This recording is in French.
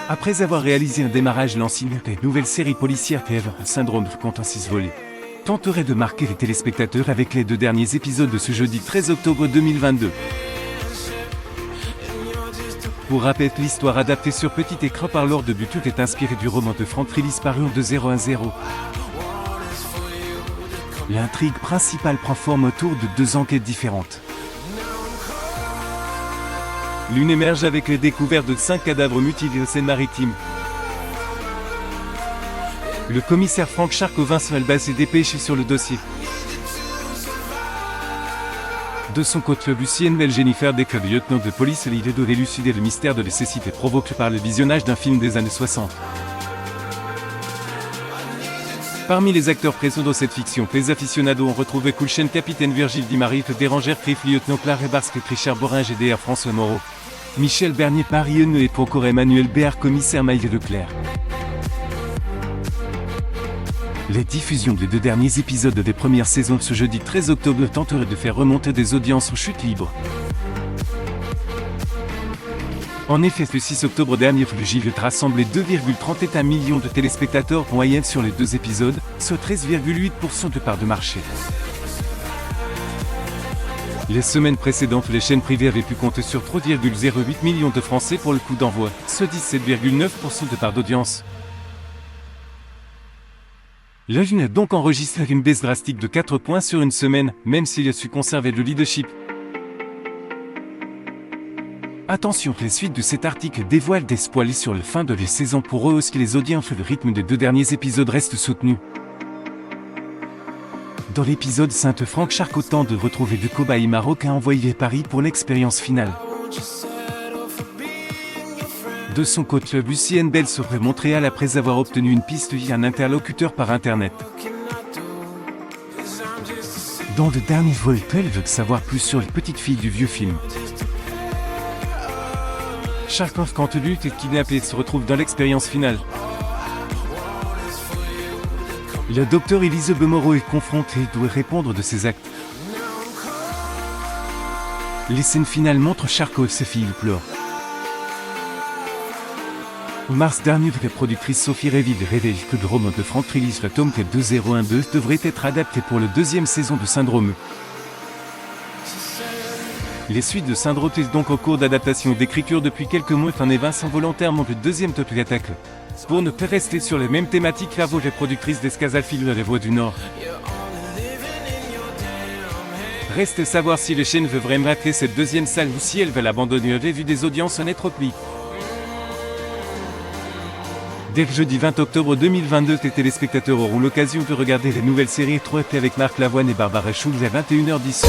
Après avoir réalisé un démarrage lancé, la nouvelle série policière TV Syndrome compte en 6 volets. Tenterait de marquer les téléspectateurs avec les 2 derniers épisodes de ce jeudi 13 octobre 2022. Pour rappel, l'histoire adaptée sur petit écran par Lord Butut est inspirée du roman de Frank Rillis paru en 2010. L'intrigue principale prend forme autour de 2 enquêtes différentes. L'une émerge avec les découvertes de 5 cadavres mutilés aux Seine-Maritimes. Le commissaire Frank Charcot Vincent Elbaz est dépêché sur le dossier. De son côté, Lucienne Bell Jennifer Decker, lieutenant de police, l'idée de d'élucider le mystère de la cécité provoqué par le visionnage d'un film des années 60. Parmi les acteurs présents dans cette fiction, les aficionados ont retrouvé Coulchen, Capitaine Virgile Dimari, Dérangère Criff, Lieutenant Claire Barsk, Richard Borin, GDR François Moreau, Michel Bernier, Paris et pour encore Emmanuel Béard, commissaire Maïlle Leclerc. Les diffusions des 2 derniers épisodes des premières saisons de ce jeudi 13 octobre tenteraient de faire remonter des audiences en chute libre. En effet, le 6 octobre dernier, le JV rassemblait 2,31 millions de téléspectateurs en moyenne sur les 2 épisodes, soit 13,8% de part de marché. Les semaines précédentes, les chaînes privées avaient pu compter sur 3,08 millions de Français pour le coup d'envoi, soit 17,9% de part d'audience. Le JV a donc enregistré une baisse drastique de 4 points sur une semaine, même s'il a su conserver le leadership. Attention, les suites de cet article dévoilent des spoilers sur la fin de la saison pour eux aussi les audiences. Le rythme des 2 derniers épisodes reste soutenu. Dans l'épisode Sainte, Frank Charcot tente de retrouver deux cobayes marocains envoyés à Paris pour l'expérience finale. De son côté, Lucienne Bell serait Montréal après avoir obtenu une piste via un interlocuteur par internet. Dans le dernier volet, elle veut savoir plus sur les petites filles du vieux film. Charcot, quand lutte est kidnappé, se retrouve dans l'expérience finale. Le docteur Elisabeth Moreau est confronté et doit répondre de ses actes. Les scènes finales montrent Charcot et ses filles pleurent. En mars dernier, la productrice Sophie Réville révèle que le roman de Frank Rillis, le tome 2012, devrait être adapté pour la 2e saison de Syndrome. Les suites de Syndrome sont donc en cours d'adaptation d'écriture depuis quelques mois, en évinçant volontairement le 2e top d'attaque. Pour ne pas rester sur les mêmes thématiques, la productrice d'Escazalfil de la Voix du Nord. Reste à savoir si les chaînes veulent vraiment rater cette 2e salle ou si elles veulent abandonner au vu des audiences en net repli. Dès le jeudi 20 octobre 2022, les téléspectateurs auront l'occasion de regarder les nouvelles séries 3P avec Marc Lavoine et Barbara Schulz à 21h10.